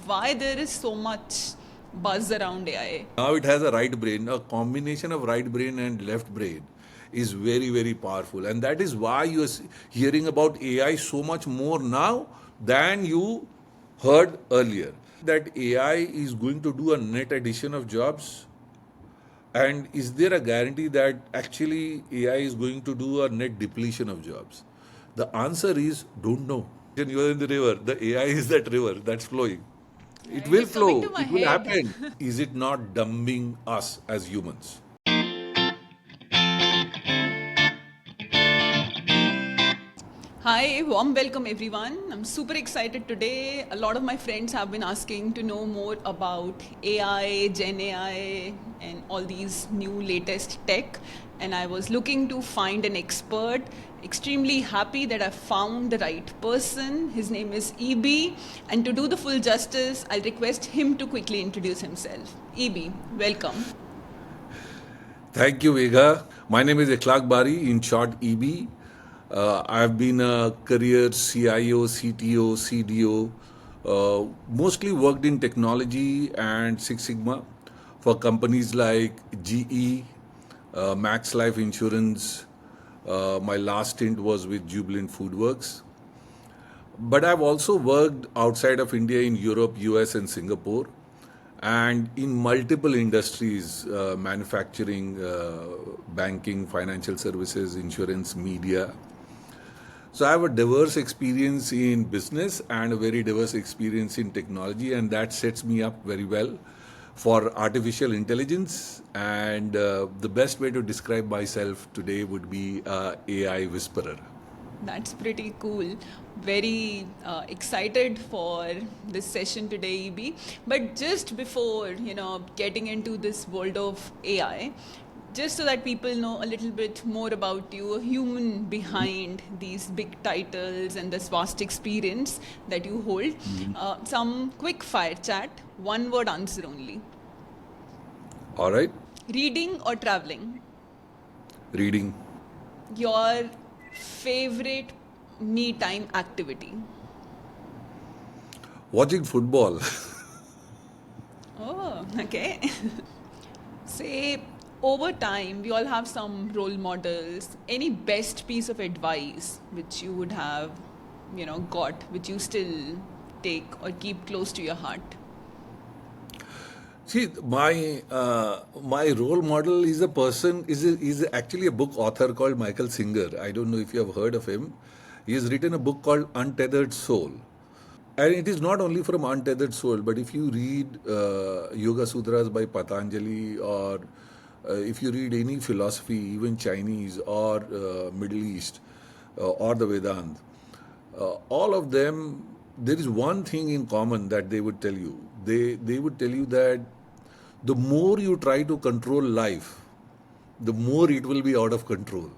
Why there is so much buzz around AI? Now it has a right brain. A combination of right brain and left brain is very, very powerful. And that is why you are hearing about AI so much more now than you heard earlier. That AI is going to do a net addition of jobs. And is there a guarantee that actually AI is going to do a net depletion of jobs? The answer is don't know. When you are in the river, the AI is that river that's flowing. It It will is coming to flow, my it will head. happen. Is it not dumbing us as humans? Hi, warm welcome everyone. I'm super excited today. A lot of my friends have been asking to know more about AI, Gen AI, and all these new latest tech. And I was looking to find an expert. Extremely happy that I found the right person. His name is EB. And to do the full justice, I'll request him to quickly introduce himself. EB, welcome. Thank you, Vega. My name is Ekhlaque Bari, in short EB. I've been a career CIO, CTO, CDO, mostly worked in technology and Six Sigma for companies like GE, Max Life Insurance. My last stint was with Jubilant Foodworks. But I've also worked outside of India in Europe, US, and Singapore, and in multiple industries manufacturing, banking, financial services, insurance, media. So I have a diverse experience in business and a very diverse experience in technology, and that sets me up very well for artificial intelligence. And the best way to describe myself today would be AI whisperer. That's pretty cool. Very excited for this session today, EB. But just before getting into this world of AI, just so that people know a little bit more about you, a human behind these big titles and this vast experience that you hold, some quick fire chat, one word answer only. All right, Reading or traveling? reading, Your favorite me time activity? watching football. Oh, okay. Say, over time, we all have some role models. Any best piece of advice which you would have, got, which you still take or keep close to your heart? See, my role model is a person is actually a book author called Michael Singer. I don't know if you have heard of him. He has written a book called Untethered Soul, and it is not only from Untethered Soul, but if you read Yoga Sutras by Patanjali, or if you read any philosophy, even Chinese or Middle East or the Vedanta, all of them, there is one thing in common that they would tell you. They would tell you that the more you try to control life, the more it will be out of control.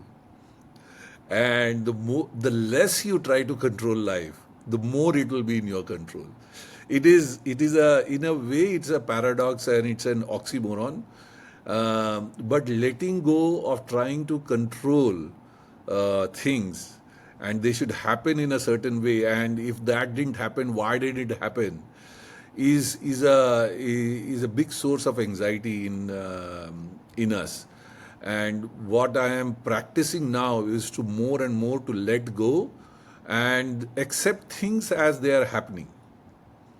And the less you try to control life, the more it will be in your control. It is a, in a way, it's a paradox and it's an oxymoron. But letting go of trying to control things, and they should happen in a certain way, and if that didn't happen, why did it happen, is a big source of anxiety in us. And what I am practicing now is to more and more to let go and accept things as they are happening.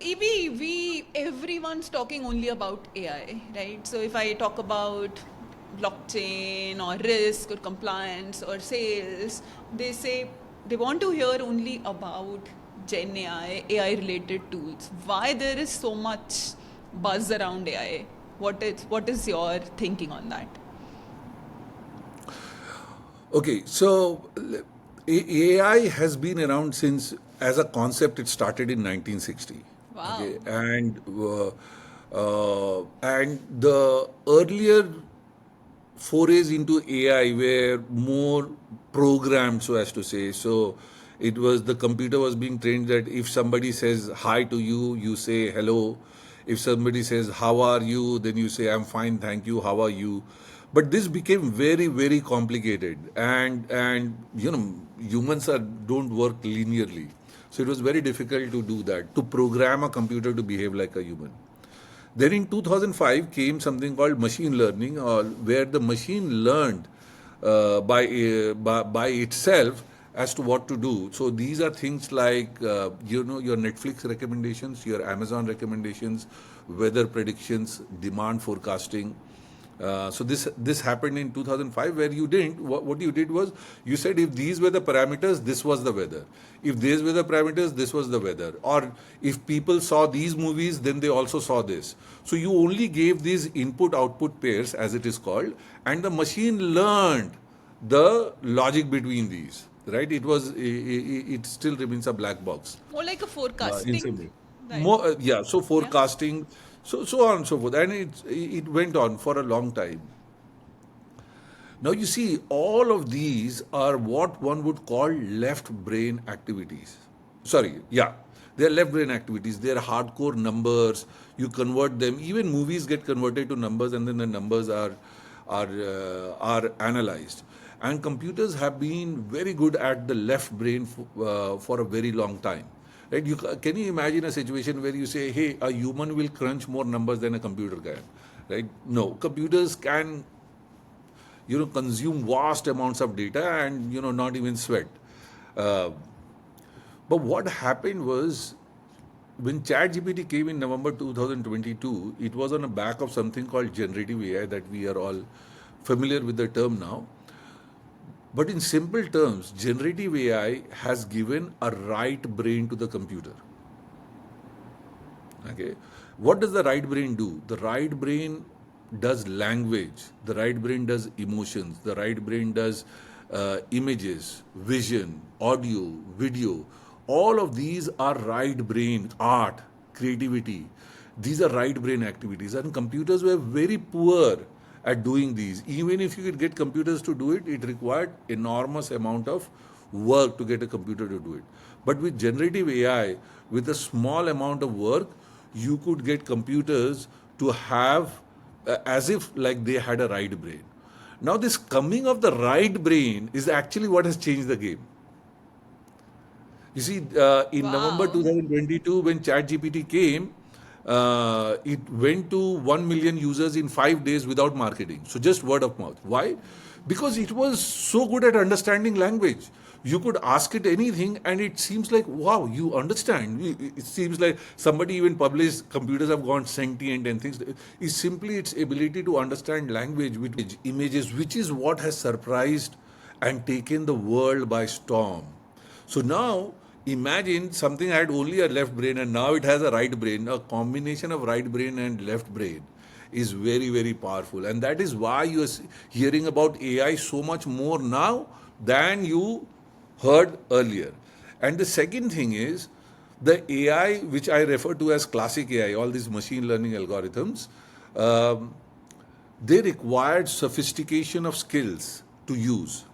EB, everyone's talking only about AI, right? So if I talk about blockchain or risk or compliance or sales, they say they want to hear only about Gen AI, AI related tools. Why there is so much buzz around AI? What is your thinking on that? Okay, so AI has been around since, as a concept, it started in 1960. Wow. Okay, and the earlier forays into AI were more programmed, so as to say. So it was, the computer was being trained that if somebody says hi to you, you say hello. If somebody says how are you, then you say I'm fine, thank you. How are you? But this became very, very complicated, and humans don't work linearly. So it was very difficult to do that, to program a computer to behave like a human. Then in 2005 came something called machine learning, where the machine learned by itself as to what to do. So these are things like your Netflix recommendations, your Amazon recommendations, weather predictions, demand forecasting. So this happened in 2005, where you didn't. What you did was, you said if these were the parameters, this was the weather. If these were the parameters, this was the weather. Or if people saw these movies, then they also saw this. So you only gave these input-output pairs, as it is called, and the machine learned the logic between these. Right? It still remains a black box More like a in some forecasting, way. right? More, yeah. So Yeah. forecasting, so on and so forth, and it went on for a long time. Now you see, all of these are what one would call left brain activities. Sorry, yeah, they are left brain activities. They are hardcore numbers. You convert them. Even movies get converted to numbers, and then the numbers are analyzed. And computers have been very good at the left brain for a very long time. Right? Can you imagine a situation where you say, "Hey, a human will crunch more numbers than a computer can"? Right? No, computers can consume vast amounts of data and not even sweat. Uh, but what happened was, when ChatGPT came in November 2022, it was on the back of something called generative AI, that we are all familiar with the term now. But in simple terms, generative AI has given a right brain to the computer. Okay. What does the right brain do? The right brain does language, the right brain does emotions, the right brain does images, vision, audio, video. All of these are right brain, art, creativity. These are right brain activities, and computers were very poor at doing these. Even if you could get computers to do it, it required enormous amount of work to get a computer to do it. But with generative AI, with a small amount of work, you could get computers to have as if like they had a right brain. Now, this coming of the right brain is actually what has changed the game. You see, in November Wow. 2022, when ChatGPT came, it went to 1 million users in 5 days without marketing. So just word of mouth. Why? Because it was so good at understanding language. You could ask it anything, and it seems like, wow, you understand. It seems like somebody even published computers have gone sentient and things. It's simply its ability to understand language with images, which is what has surprised and taken the world by storm. So now imagine something had only a left brain and now it has a right brain. A combination of right brain and left brain is very, very powerful. And that is why you are hearing about AI so much more now than you heard earlier. And the second thing is, the AI, which I refer to as classic AI, all these machine learning algorithms, um, they required sophistication of skills to use.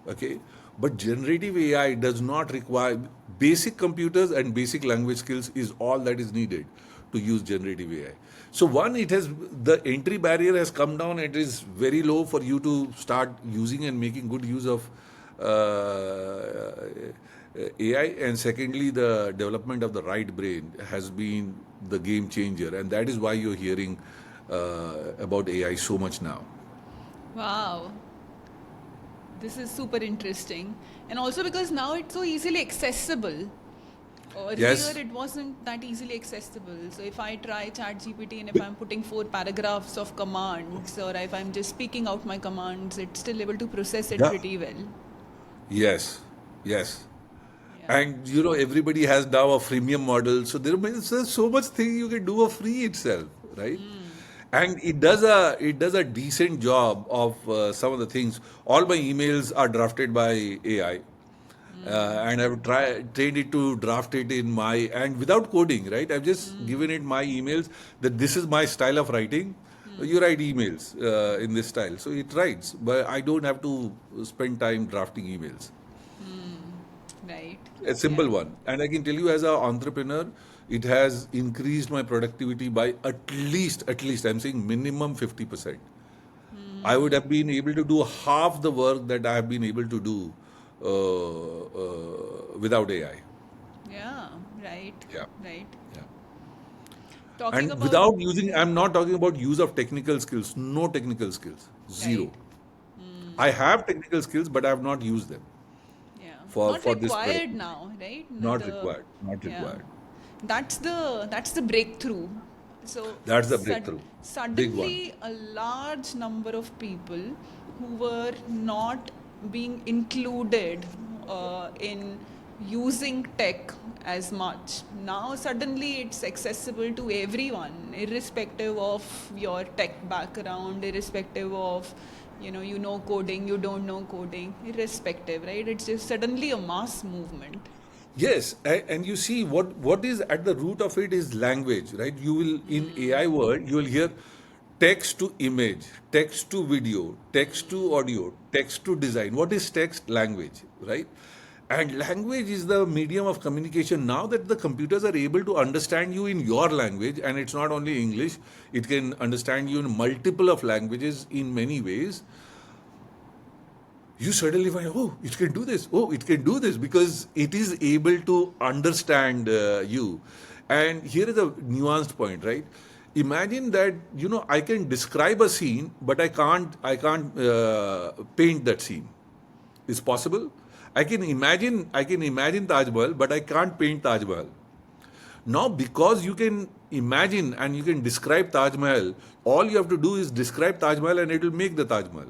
Okay, but generative AI does not require. Basic computers and basic language skills is all that is needed to use generative AI. So one, it has, the entry barrier has come down. It is very low for you to start using and making good use of AI. And secondly, the development of the right brain has been the game changer, and that is why you're hearing about AI so much now. Wow. This is super interesting. And also because now it's so easily accessible. Earlier, Yes. it wasn't that easily accessible. So if I try ChatGPT and if I'm putting 4 paragraphs of commands, or if I'm just speaking out my commands, it's still able to process it Yeah. pretty well. Yes. Yes. Yeah. And everybody has now a freemium model, so there's so much thing you can do for free itself, right? And it does a decent job of some of the things. All my emails are drafted by AI, and I've trained it to draft it in my, and without coding, right? I've just given it my emails, that this is my style of writing. You write emails in this style, so it writes, but I don't have to spend time drafting emails. Right. A Yeah. simple one. And I can tell you, as an entrepreneur, it has increased my productivity by at least, I'm saying minimum 50%. I would have been able to do half the work that I have been able to do without AI. Yeah, right, Yeah. right. Yeah. Talking And about, without using, I'm not talking about use of technical skills, no technical skills, right, zero. I have technical skills, but I have not used them yeah, for, not for this required productivity. now, right? Not The, required. Not yeah, required. that's the breakthrough. So That's the breakthrough. Big one. suddenly a large number of people who were not being included in using tech as much, now suddenly it's accessible to everyone, irrespective of your tech background, irrespective of, you know coding, you don't know coding, irrespective, right? It's just suddenly a mass movement. Yes, and you see what is at the root of it is language, right? You will in AI world you will hear text to image, text to video, text to audio, text to design. What is text? Language, right? And language is the medium of communication. Now that the computers are able to understand you in your language, and it's not only English, it can understand you in multiple of languages in many ways. You suddenly find, oh, it can do this. Oh, it can do this because it is able to understand you. And here is a nuanced point, right? Imagine that I can describe a scene, but I can't paint that scene. Is possible. I can imagine Taj Mahal, but I can't paint Taj Mahal. Now, because you can imagine and you can describe Taj Mahal, all you have to do is describe Taj Mahal and it will make the Taj Mahal.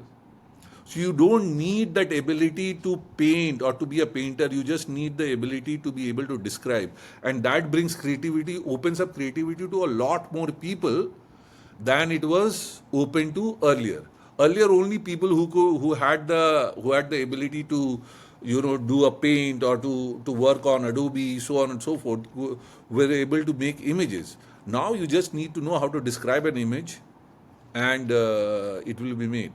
So you don't need that ability to paint or to be a painter. You just need the ability to be able to describe. And that brings creativity, opens up creativity to a lot more people than it was open to earlier. Earlier, only people who had the ability to do a paint or to work on Adobe, so on and so forth, were able to make images. Now you just need to know how to describe an image, and it will be made.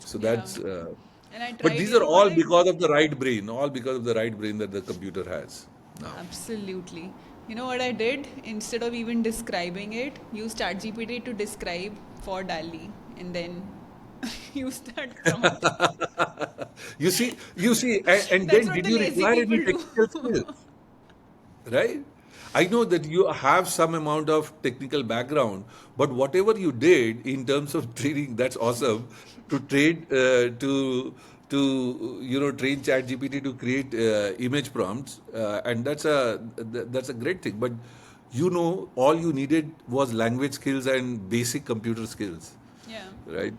So Yeah, that's. and I But tried, these you are know what all I because of the right brain, all because of the right brain that the computer has now. Absolutely. You know what I did? Instead of even describing it, use ChatGPT to describe for Dali and then use that prompt. You see, and That's then what did the you lazy require any people do. technical skills? Right? I know that you have some amount of technical background, but whatever you did in terms of training, that's awesome. To trade to train ChatGPT to create image prompts, and that's a great thing. But all you needed was language skills and basic computer skills, Yeah. right?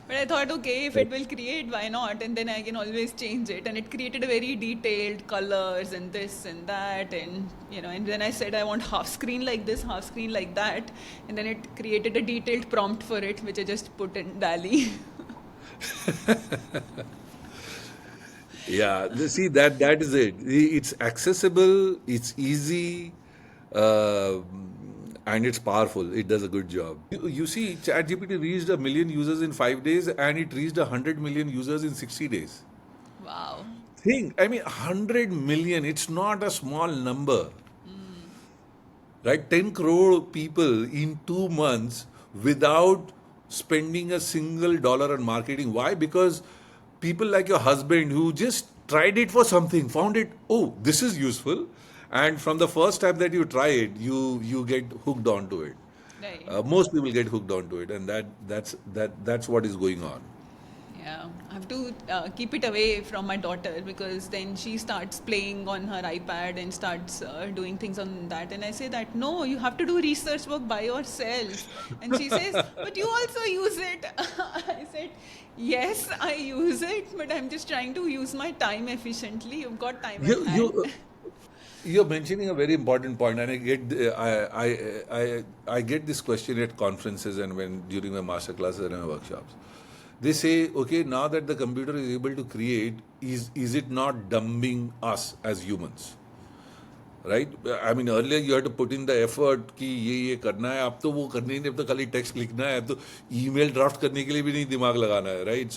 But I thought, okay, if But it will create, why not? And then I can always change it. And it created a very detailed colors and this and that. And then I said, I want half screen like this, half screen like that. And then it created a detailed prompt for it, which I just put in DALI. Yeah, see that is it. It's accessible, it's easy, uh, and it's powerful. It does a good job. You see, ChatGPT reached 1 million users in 5 days, and it reached 100 million users in 60 days. Wow. I mean, 100 million. It's not a small number, right? 10 crore people in 2 months without spending a single dollar on marketing. Why? Because people like your husband who just tried it for something, found it, oh, this is useful, and from the first time that you try it, you get hooked onto it. Right. Most people get hooked onto it, and that's what is going on. Yeah, I have to keep it away from my daughter because then she starts playing on her iPad and starts doing things on that. And I say that no, you have to do research work by yourself. And she says, but you also use it. I said, yes, I use it, but I'm just trying to use my time efficiently. You've got time at You hand. you You're mentioning a very important point, and I get this question at conferences and when during my master classes and my workshops. They say, okay, now that the computer is able to create, is it not dumbing us as humans? Right? I mean, earlier you had to put in the effort कि ये करना है, अब तो वो करने ही नहीं, अब तो खाली टेक्स्ट लिखना है, अब तो ईमेल ड्राफ्ट करने के लिए भी नहीं दिमाग लगाना है, right?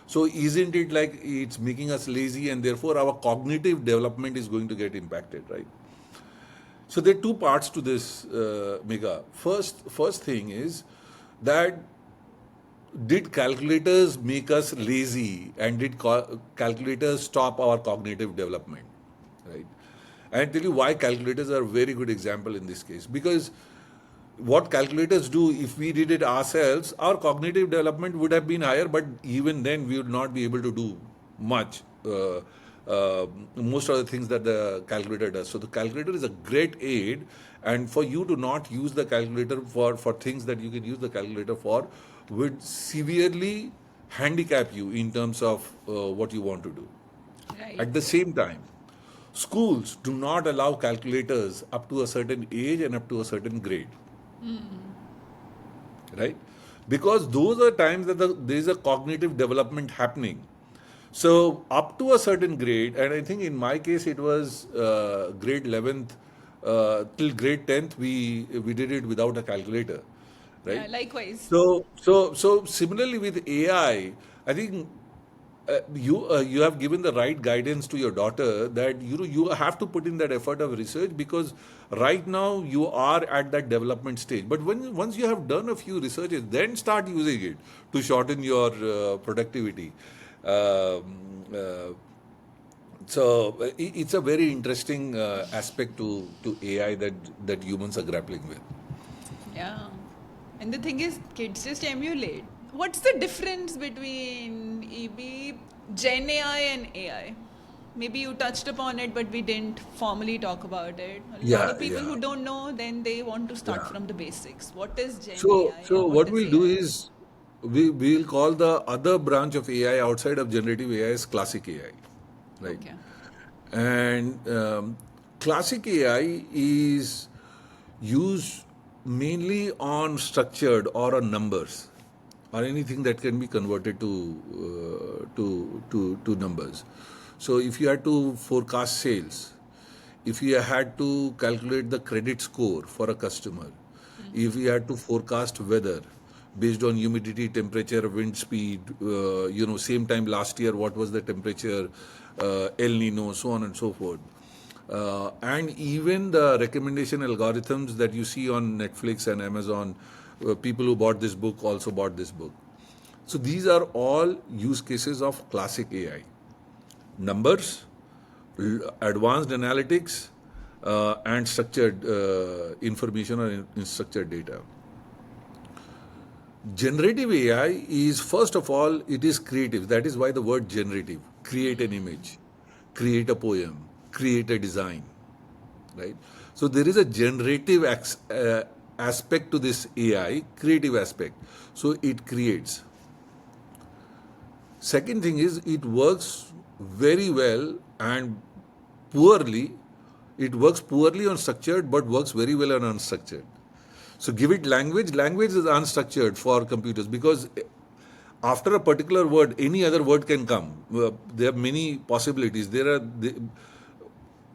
So isn't it like it's making us lazy and therefore our cognitive development is going to get impacted, right? So there are two parts to this, Mega. First thing is that did calculators make us lazy and did calculators stop our cognitive development, right? And I'll tell you why calculators are a very good example in this case. Because what calculators do, if we did it ourselves, our cognitive development would have been higher, but even then we would not be able to do much. Most of the things that the calculator does. So the calculator is a great aid, and for you to not use the calculator for things that you can use the calculator for would severely handicap you in terms of what you want to do. Right. At the same time, schools do not allow calculators up to a certain age and up to a certain grade, right? Because those are times that there is a cognitive development happening. So up to a certain grade, and I think in my case it was grade 11th till grade 10th, we did it without a calculator, Yeah, right? likewise. So similarly with AI, I think you have given the right guidance to your daughter that you have to put in that effort of research, because right now you are at that development stage. But once you have done a few researches, then start using it to shorten your productivity. It's a very interesting aspect to AI that humans are grappling with. Yeah. And the thing is, kids just emulate. What's the difference between EB, Gen AI, and AI? Maybe you touched upon it, but we didn't formally talk about it. A lot Yeah, of people yeah, who don't know, then they want to start yeah. from the basics. What is Gen So, AI so and what what is we'll do AI? is we'll call the other branch of AI outside of generative AI as classic AI, right? Okay. And classic AI is used mainly on structured or on numbers or anything that can be converted to numbers. So if you had to forecast sales, if you had to calculate the credit score for a customer, if you had to forecast weather based on humidity, temperature, wind speed, same time last year, what was the temperature, El Nino, so on and so forth. And even the recommendation algorithms that you see on Netflix and Amazon, people who bought this book also bought this book. So these are all use cases of classic AI. Numbers, advanced analytics, and structured information or structured data. Generative AI is, first of all, it is creative. That is why the word generative. Create an image, create a poem, create a design, right? So there is a generative aspect to this AI, creative aspect. So it creates. Second thing is it works very well and poorly. It works poorly on structured but works very well on unstructured. So give it language. Language is unstructured for computers because after a particular word, any other word can come. There are many possibilities.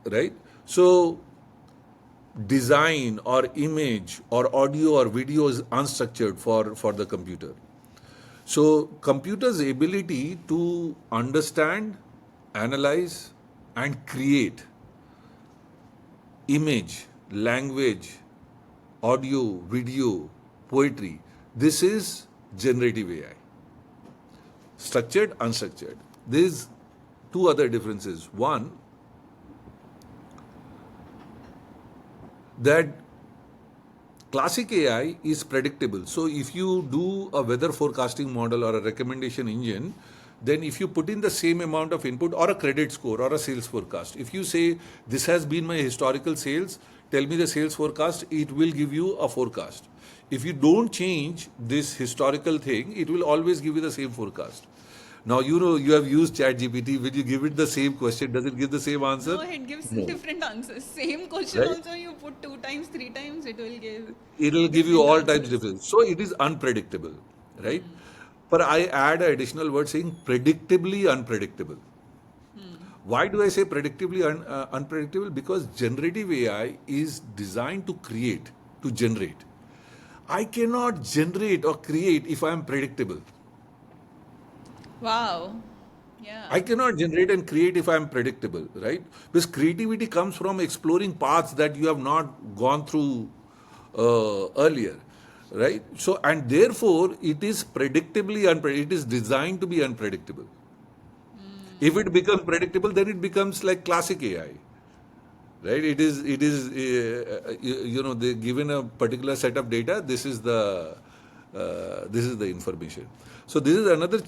Right? So design or image or audio or video is unstructured for the computer. So computer's ability to understand, analyze, and create image, language, audio, video, poetry. This is generative AI. Structured, unstructured. There's two other differences. One, that classic AI is predictable. So if you do a weather forecasting model or a recommendation engine, then if you put in the same amount of input or a credit score or a sales forecast, if you say this has been my historical sales, tell me the sales forecast, it will give you a forecast. If you don't change this historical thing, it will always give you the same forecast. Now you know you have used ChatGPT. When you give it the same question, does it give the same answer? No, it gives No. different answers. Same question Right? also, you put two times, three times, it will give It'll give you different all types answers. different. So it is unpredictable, right? But I add an additional word saying predictably unpredictable. Why do I say predictably unpredictable? Because generative AI is designed to create, to generate. I cannot generate or create if I am predictable. Wow. Yeah. I cannot generate and create if I am predictable, right? Because creativity comes from exploring paths that you have not gone through earlier, right? So, and therefore, it is predictably unpredictable. It is designed to be unpredictable. If it becomes predictable, then it becomes like classic AI, right? They given a particular set of data. This is the information. So this is another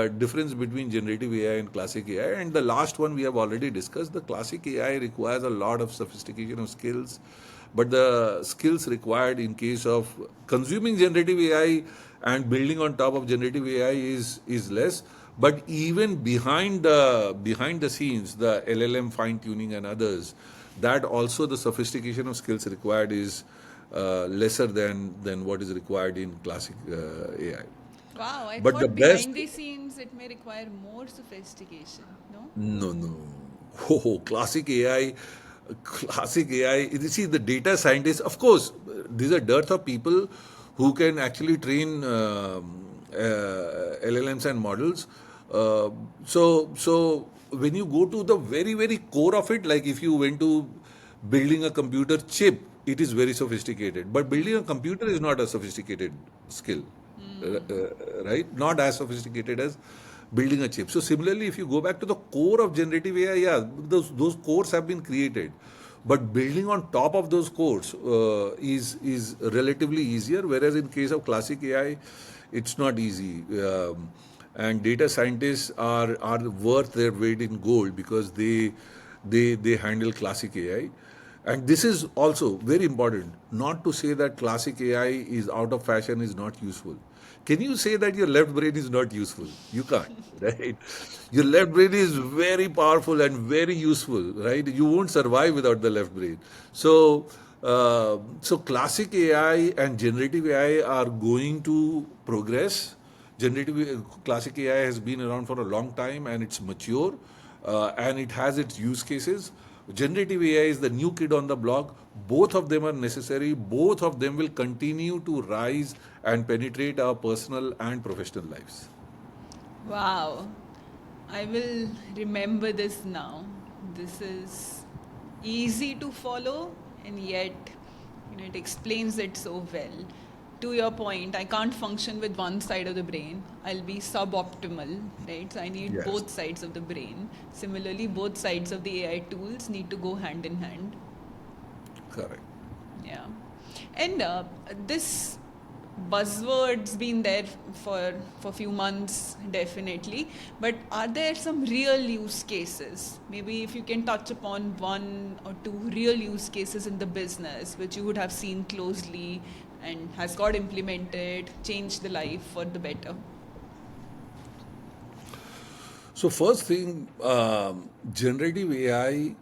difference between generative AI and classic AI. And the last one we have already discussed. The classic AI requires a lot of sophistication of skills, but the skills required in case of consuming generative AI and building on top of generative AI is less. But even behind the scenes, the LLM fine tuning and others, that also the sophistication of skills required is lesser than what is required in classic AI. Wow, I But the thought best, behind the scenes it may require more sophistication, no? no, no. Oh, classic AI. You see, the data scientists, of course, there's a dearth of people who can actually train LLMs and models. So when you go to the very, very core of it, like if you went to building a computer chip, it is very sophisticated. But building a computer is not a sophisticated skill, right? Not as sophisticated as building a chip. So similarly, if you go back to the core of generative AI, yeah, those cores have been created, but building on top of those cores is relatively easier. Whereas in case of classic AI, it's not easy. And data scientists are worth their weight in gold because they handle classic AI. And this is also very important. Not to say that classic AI is out of fashion, is not useful. Can you say that your left brain is not useful? You can't, right? Your left brain is very powerful and very useful, right? You won't survive without the left brain. So classic AI and generative AI are going to progress. Classic AI has been around for a long time and it's mature and it has its use cases. Generative AI is the new kid on the block. Both of them are necessary. Both of them will continue to rise and penetrate our personal and professional lives. Wow, I will remember this now. This is easy to follow, and yet, it explains it so well. To your point, I can't function with one side of the brain. I'll be suboptimal, right? So I need Yes, both sides of the brain. Similarly, both sides of the AI tools need to go hand in hand. correct. Yeah. And this buzzword's been there for few months, definitely. But are there some real use cases? Maybe if you can touch upon one or two real use cases in the business which you would have seen closely and has got implemented, changed the life for the better. So first thing, generative AI,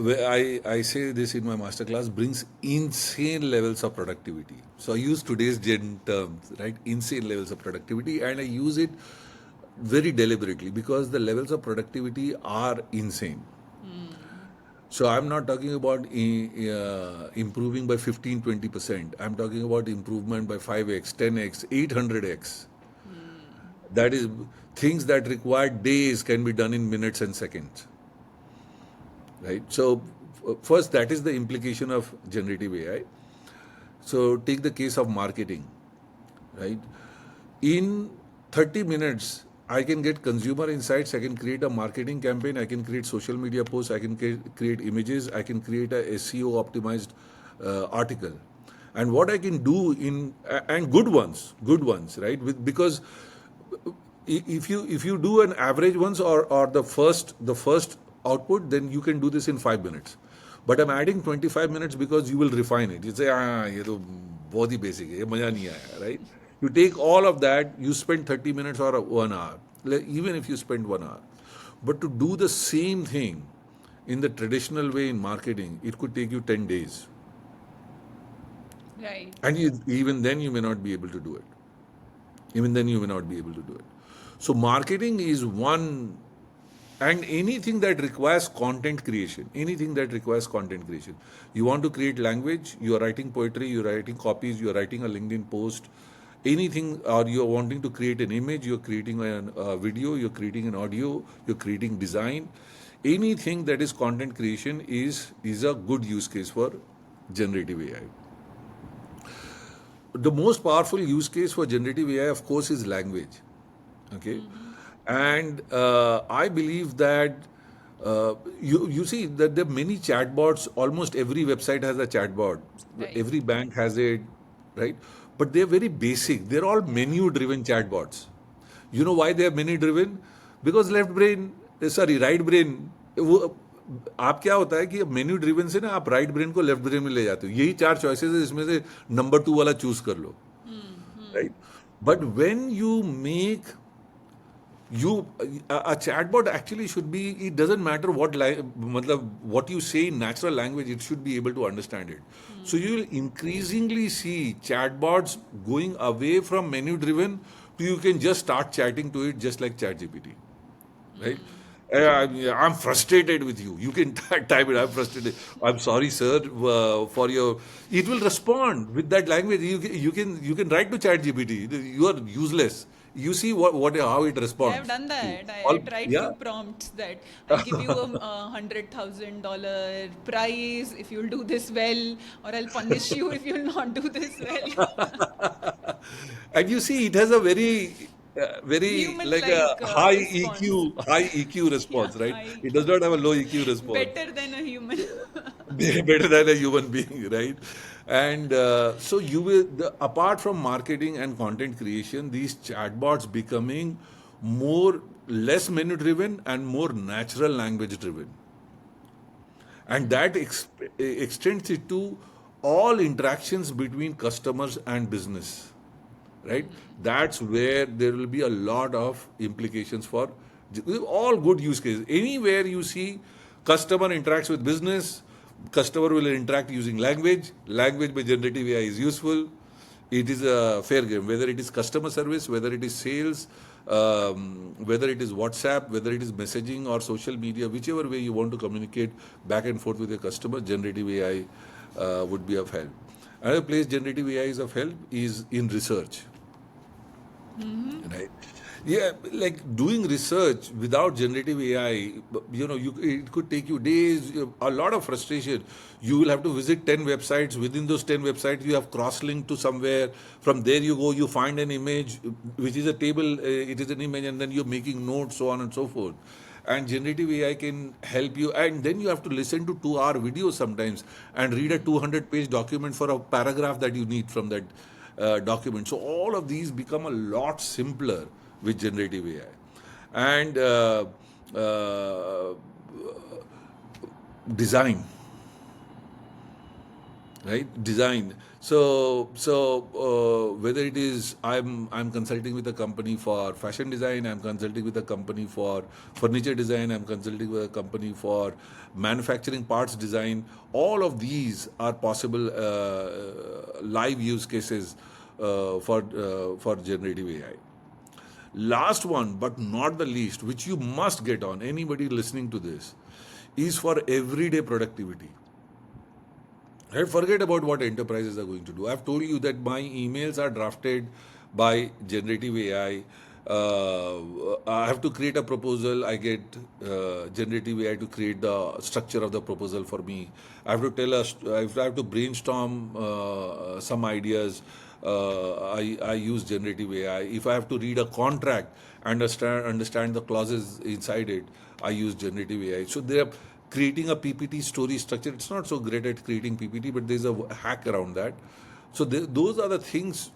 I say this in my masterclass, brings insane levels of productivity. So I use today's gen terms, right? Insane levels of productivity, and I use it very deliberately because the levels of productivity are insane. So I'm not talking about improving by 15, 20%. I'm talking about improvement by 5x, 10x, 800x. That is, things that require days can be done in minutes and seconds, right? So first, that is the implication of generative AI. So take the case of marketing, right? In 30 minutes, I can get consumer insights. I can create a marketing campaign. I can create social media posts. I can create images. I can create a SEO optimized article. And what I can do and good ones, right? Because if you do an average ones or the first output, then you can do this in 5 minutes. But I'm adding 25 minutes because you will refine it. You say, ये तो बहुत ही basic है, ये मजा नहीं आया, right? You take all of that, you spend 30 minutes or 1 hour, even if you spend 1 hour. But to do the same thing in the traditional way in marketing, it could take you 10 days. Right. And even then, you may not be able to do it. Even then, you may not be able to do it. So, marketing is one, and anything that requires content creation. You want to create language, you are writing poetry, you're writing copies, you're writing a LinkedIn post, anything, or you're wanting to create an image, you're creating a video, you're creating an audio, you're creating design. Anything that is content creation is a good use case for generative AI. The most powerful use case for generative AI, of course, is language. Okay, and I believe that You see that there are many chatbots. Almost every website has a chatbot. Right. Every bank has it, right? But they're very basic. They're all menu-driven chatbots. You know why they are menu-driven? Because right brain. वो आप क्या होता है कि menu driven से ना आप right brain को लेफ्ट ब्रेन में ले जाते हो, यही चार चॉइसेस है, इसमें से नंबर 2 वाला चूज कर लो, right? But when you make you a chatbot actually should be, it doesn't matter what you say in natural language, it should be able to understand it. So you will increasingly see chatbots going away from menu driven to you can just start chatting to it just like ChatGPT, right? I'm frustrated with you. You can type it. I'm frustrated. I'm sorry, sir, for your. It will respond with that language. You can write to ChatGPT. You are useless. You see what how it Yeah, I've responds done to that. I all. tried Yeah. few prompts that I'll give you $100,000 prize if you'll do this well, or I'll punish you if you'll not do this well. And you see, it has a very like a Human-like response. high EQ Yeah, response, right? I It does not have a low EQ response. better than a human. Better than a human being, right? And so apart from marketing and content creation, these chatbots becoming less menu driven and more natural language driven, and that extends it to all interactions between customers and business, right? That's where there will be a lot of implications for all good use cases. Anywhere you see customer interacts with business, customer will interact using language. Language by generative AI is useful. It is a fair game, whether it is customer service, whether it is sales, whether it is WhatsApp, whether it is messaging or social media, whichever way you want to communicate back and forth with your customer, generative AI would be of help. Another place generative AI is of help is in research, right? Yeah, like doing research without generative AI, it could take you days, a lot of frustration. You will have to visit 10 websites. Within those 10 websites, you have cross-linked to somewhere. From there, you go, you find an image, which is a table, it is an image, and then you're making notes, so on and so forth. And generative AI can help you. And then you have to listen to 2-hour videos sometimes and read a 200-page document for a paragraph that you need from that document. So all of these become a lot simpler with generative AI. And uh, design, right? Design. So whether it is I'm consulting with a company for fashion design, I'm consulting with a company for furniture design, I'm consulting with a company for manufacturing parts design. All of these are possible live use cases for generative AI. Last one, but not the least, which you must get on, anybody listening to this, is for everyday productivity. Right? Forget about what enterprises are going to do. I've told you that my emails are drafted by generative AI. I have to create a proposal. I get generative AI to create the structure of the proposal for me. I have to brainstorm some ideas. I use generative AI. If I have to read a contract, understand the clauses inside it, I use generative AI. So they are creating a PPT story structure. It's not so great at creating PPT, but there's a hack around that. So those are the things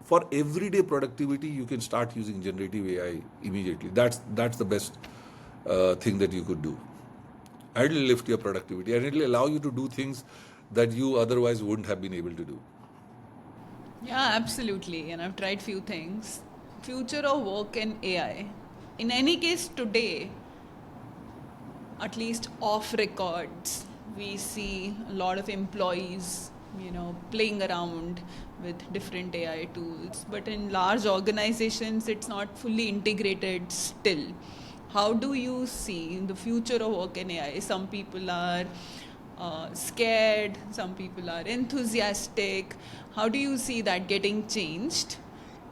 for everyday productivity. You can start using generative AI immediately. That's the best thing that you could do. And it'll lift your productivity and it'll allow you to do things that you otherwise wouldn't have been able to do. Yeah, absolutely. And I've tried few things. Future of work and AI. In any case, today, at least off records, we see a lot of employees, playing around with different AI tools. But in large organizations, it's not fully integrated still. How do you see the future of work and AI? Some people are scared, some people are enthusiastic. How do you see that getting changed?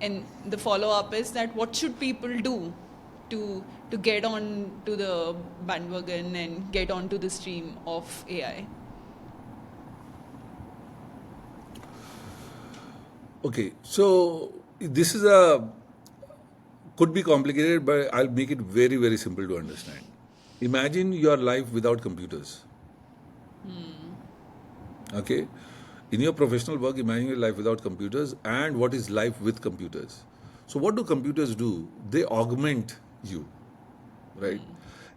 And the follow up is that what should people do to get on to the bandwagon and get onto the stream of AI? Okay, so this is a could be complicated, but I'll make it very, very simple to understand. Imagine your life without computers. Okay? In your professional work, imagine your life without computers and what is life with computers. So, what do computers do? They augment you, right?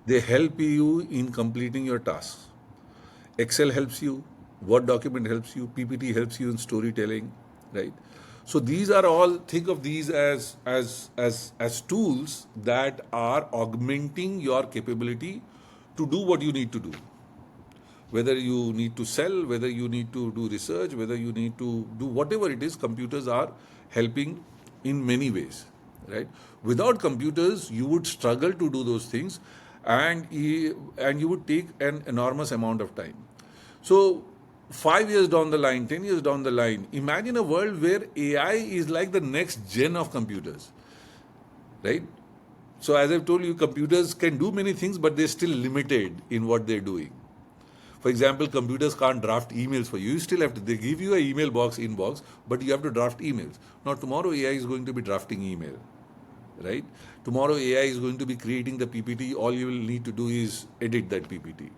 They help you in completing your tasks. Excel helps you, Word document helps you, PPT helps you in storytelling, right? So these are all, think of these as tools that are augmenting your capability to do what you need to do. Whether you need to sell, whether you need to do research, whether you need to do whatever it is, computers are helping in many ways, right? Without computers, you would struggle to do those things, and you would take an enormous amount of time. So, 5 years down the line, 10 years down the line, imagine a world where AI is like the next gen of computers, right? So, as I've told you, computers can do many things, but they're still limited in what they're doing. For example, computers can't draft emails for you. You still have to, they give you an email box, inbox, but you have to draft emails. Now, tomorrow AI is going to be drafting email, right? Tomorrow AI is going to be creating the PPT. All you will need to do is edit that PPT.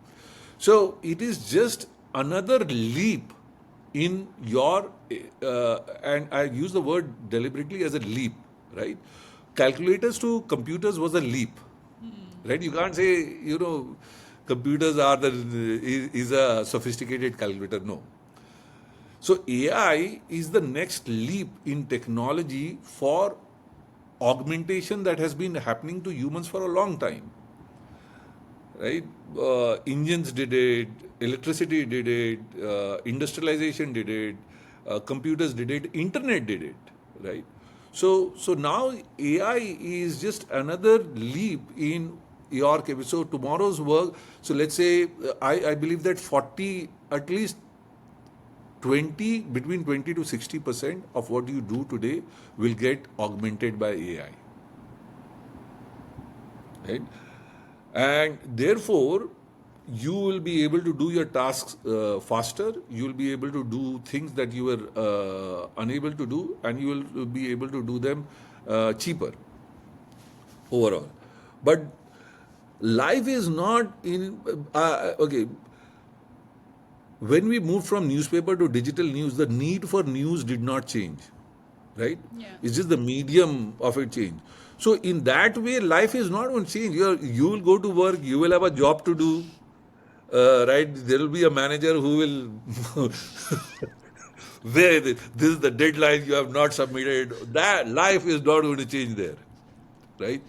So, it is just another leap in your, and I use the word deliberately as a leap, right? Calculators to computers was a leap, right? You can't say, computers are is a sophisticated calculator. No. So AI is the next leap in technology for augmentation that has been happening to humans for a long time, right? Engines did it, electricity did it, industrialization did it, computers did it, internet did it, right? So now AI is just another leap in your capability. So tomorrow's work. So let's say I believe that 40 at least 20 between 20 to 60% of what you do today will get augmented by AI, right? And therefore you will be able to do your tasks faster, you will be able to do things that you were unable to do, and you will be able to do them cheaper overall. But life is not in okay, when we moved from newspaper to digital news, the need for news did not change, right? Yeah. It's just the medium of it changed. So in that way, life is not going to change. You will go to work, you will have a job to do, right? There will be a manager who will where this is the deadline you have not submitted. That life is not going to change there, right?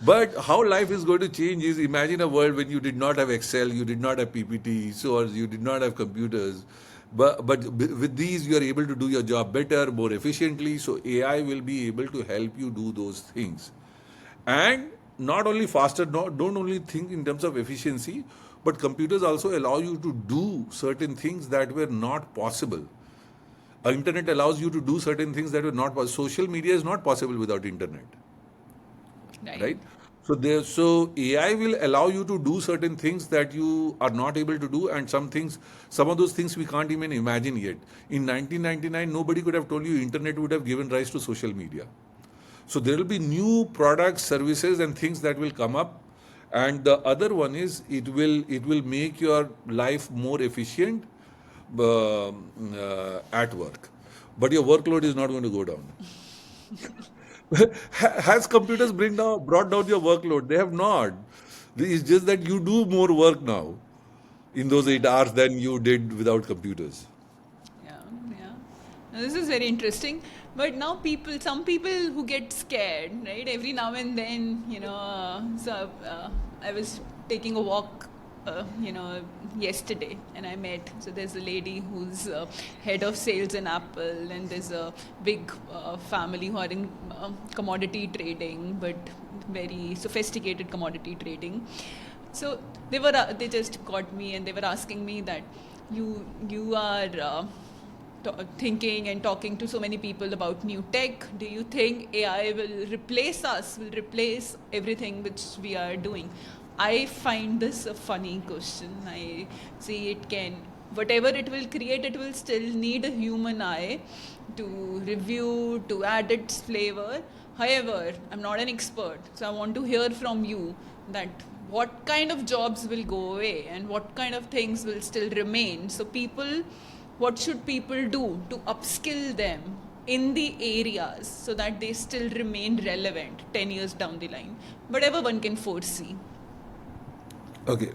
But how life is going to change is, imagine a world when you did not have Excel, you did not have PPT, so or you did not have computers. But with these, you are able to do your job better, more efficiently. So AI will be able to help you do those things. And not only faster, don't only think in terms of efficiency, but computers also allow you to do certain things that were not possible. Internet allows you to do certain things that were not possible. Social media is not possible without internet, Right. right? So AI will allow you to do certain things that you are not able to do, and some of those things we can't even imagine yet. In 1999, nobody could have told you internet would have given rise to social media. So there will be new products, services, and things that will come up. And the other one is, it will make your life more efficient at work, but your workload is not going to go down. Has computers brought down your workload? They have not. It's just that you do more work now in those Yeah. 8 hours than you did without computers. Yeah, yeah. Now, this is very interesting. But now some people who get scared, right? Every now and then, I was taking a walk, yesterday, and I met. So there's a lady who's head of sales in Apple, and there's a big family who are in commodity trading, but very sophisticated commodity trading. So they just got me, and they were asking me that you are thinking and talking to so many people about new tech. Do you think AI will replace us, will replace everything which we are doing? I find this a funny question. I see it can, whatever it will create, it will still need a human eye to review, to add its flavor. However, I'm not an expert, so I want to hear from you that what kind of jobs will go away and what kind of things will still remain. So people, what should people do to upskill them in the areas so that they still remain relevant 10 years down the line, whatever one can foresee. Okay.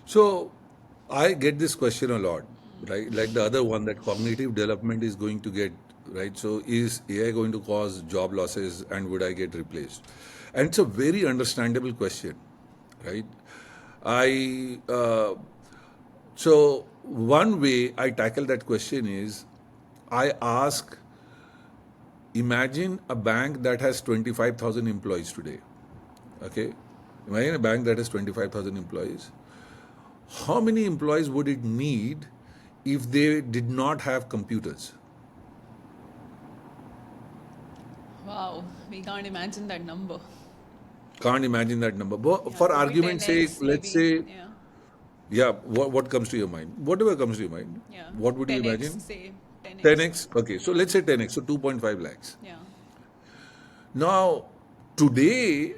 So I get this question a lot, right? Like the other one, that cognitive development is going to get, right? So is AI going to cause job losses and would I get replaced? And it's a very understandable question, right? I so one way I tackle that question is I ask, imagine a bank that has 25,000 employees today. Okay? Imagine a bank that has 25,000 employees. How many employees would it need if they did not have computers? Wow, we can't imagine that number. Can't imagine that number. But Yeah, for could be argument's sake, 10x let's maybe. say, Yeah, yeah, what comes to your mind? Whatever comes to your mind. yeah, What would you 10x, imagine? say 10x. 10x? Okay, so Yeah, let's say 10x, so 2.5 lakhs. yeah. Now, today,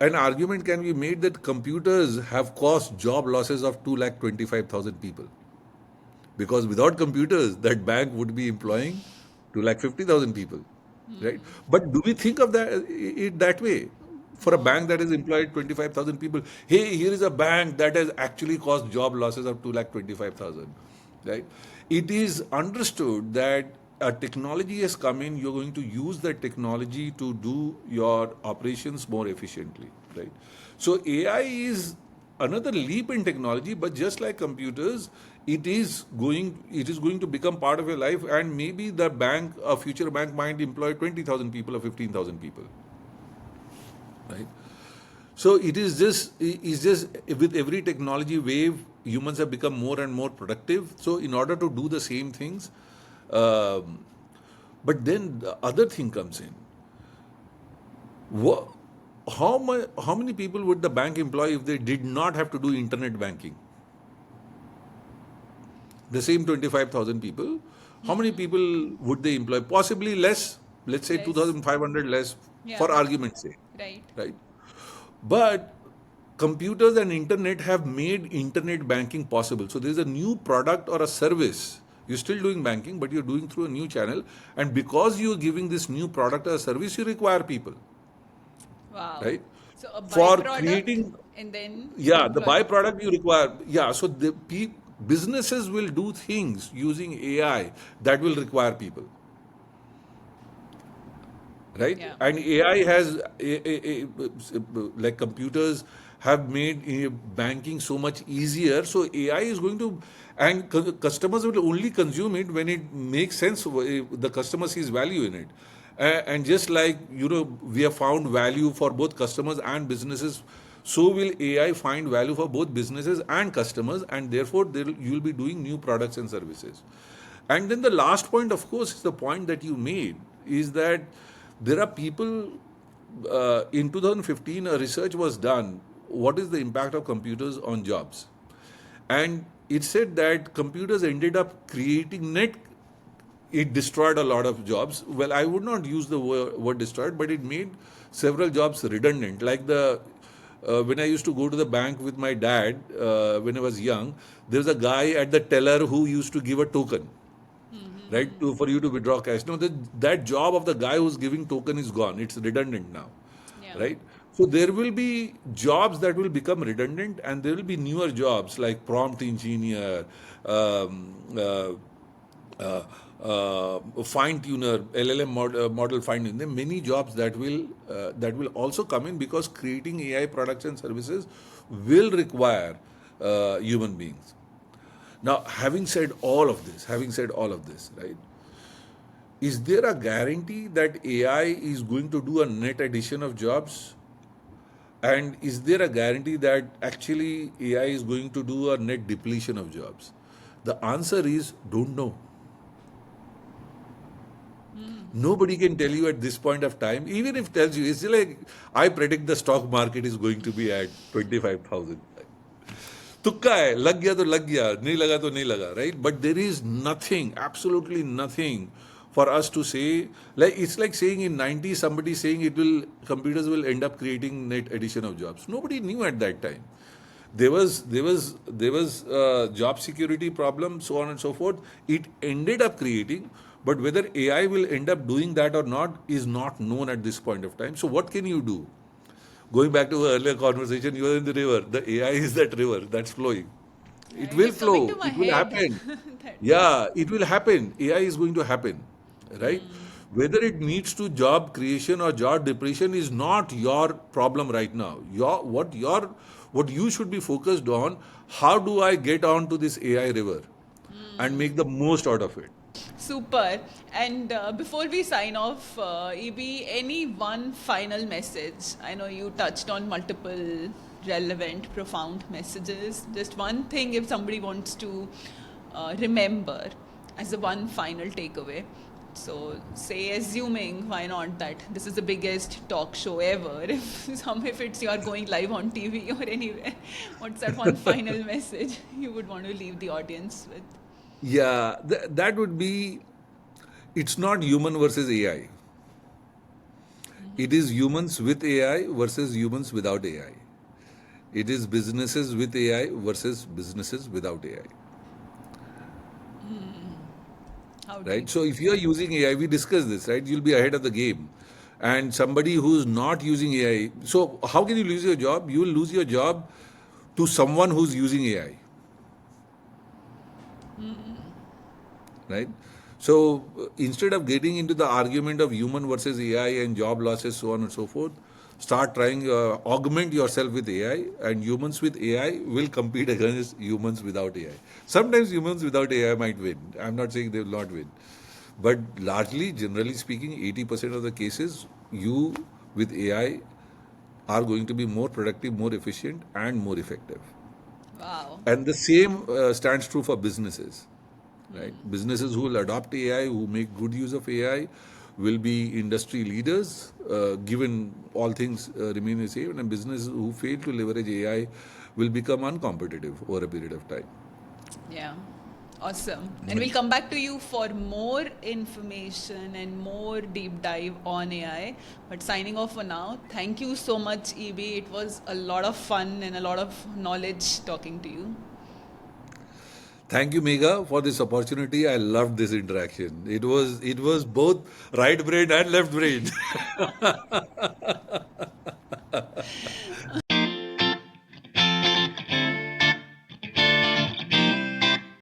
an argument can be made that computers have caused job losses of 2,25,000 people. Because without computers, that bank would be employing 2,50,000 people, right? But do we think of it that way? For a No. bank that has employed 25,000 people, hey, here is a bank that has actually caused job losses of 2,25,000, right? It is understood that a technology has come in, you're going to use that technology to do your operations more efficiently, right? So AI is another leap in technology, but just like computers, it is going to become part of your life, and maybe the bank, a future bank, might employ 20,000 people or 15,000 people, right? So it is just with every technology wave, humans have become more and more productive. So in order to do the same things, um, but then the other thing comes in. Wha- how many people would the bank employ if they did not have to do internet banking? The same 25,000 people, how many people would they employ? Possibly less, let's say Less. 2,500 less, Yeah, for argument's sake, right. right? But computers and internet have made internet banking possible. So there's a new product or a service. You're still doing banking, but you're doing through a new channel. And because you're giving this new product or service, you require people, Wow. right? So a For byproduct creating, and then yeah, the employment. byproduct you require, yeah. So businesses will do things using AI that will require people, right? Yeah. And AI has like computers have made banking so much easier. So AI is going to, and customers will only consume it when it makes sense. The customer sees value in it. And just like, we have found value for both customers and businesses, so will AI find value for both businesses and customers, and therefore you'll be doing new products and services. And then the last point, of course, is the point that you made, is that there are people. In 2015, a research was done. What is the impact of computers on jobs? And it said that computers ended up creating net. It destroyed a lot of jobs. Well, I would not use the word destroyed, but it made several jobs redundant. Like when I used to go to the bank with my dad when I was young, there was a guy at the teller who used to give a token, right, for you to withdraw cash. No, that job of the guy who's giving token is gone. It's redundant now, Yeah. right? So there will be jobs that will become redundant, and there will be newer jobs like prompt engineer, um, uh, fine tuner, LLM model fine tuner. There are many jobs that will also come in, because creating AI products and services will require human beings. Now, having said all of this, right? Is there a guarantee that AI is going to do a net addition of jobs? And is there a guarantee that actually AI is going to do a net depletion of jobs? The answer is don't know. Nobody can tell you at this point of time. Even if tells you, it's like I predict the stock market is going to be at 25,000. तुक्का है, लग गया तो लग गया, नहीं लगा तो नहीं लगा, right? But there is nothing, absolutely nothing for us to say, like it's like saying in 90s somebody saying it will computers will end up creating net addition of jobs. Nobody knew at that time. There was job security problem, so on and so forth. It ended up creating, but whether AI will end up doing that or not is not known at this point of time. So what can you do? Going back to our earlier conversation, you are in the river. The AI is that river that's flowing. It It will is coming flow. to my It will head. happen. That. Yeah, it will happen. AI is going to happen, right? Whether it leads to job creation or job depression is not your problem right now. What you should be focused on. How do I get onto this AI river and make the most out of it? Super. And before we sign off, EB, any one final message? I know you touched on multiple relevant, profound messages. Just one thing if somebody wants to remember as a one final takeaway. So, say, assuming, why not, that this is the biggest talk show ever. If it's you are going live on TV or anywhere, what's that one final message you would want to leave the audience with? Yeah, that would be. It's not human versus AI. It is humans with AI versus humans without AI. It is businesses with AI versus businesses without AI. How deep? Right? So if you are using AI, we discussed this, right? You'll be ahead of the game. And somebody who's not using AI, so how can you lose your job? You will lose your job to someone who's using AI, right? So instead of getting into the argument of human versus AI and job losses, so on and so forth, start trying augment yourself with AI, and humans with AI will compete against humans without AI. Sometimes humans without AI might win. I'm not saying they will not win, but largely, generally speaking, 80% of the cases, you with AI are going to be more productive, more efficient, and more effective. Wow. And the same stands true for businesses, right? Businesses who will adopt AI, who make good use of AI, will be industry leaders, given all things remain the same. And businesses who fail to leverage AI will become uncompetitive over a period of time. Yeah. Awesome. And we'll come back to you for more information and more deep dive on AI. But signing off for now, thank you so much, EB. It was a lot of fun and a lot of knowledge talking to you. Thank you, Mega, for this opportunity. I loved this interaction. It was both right brain and left brain.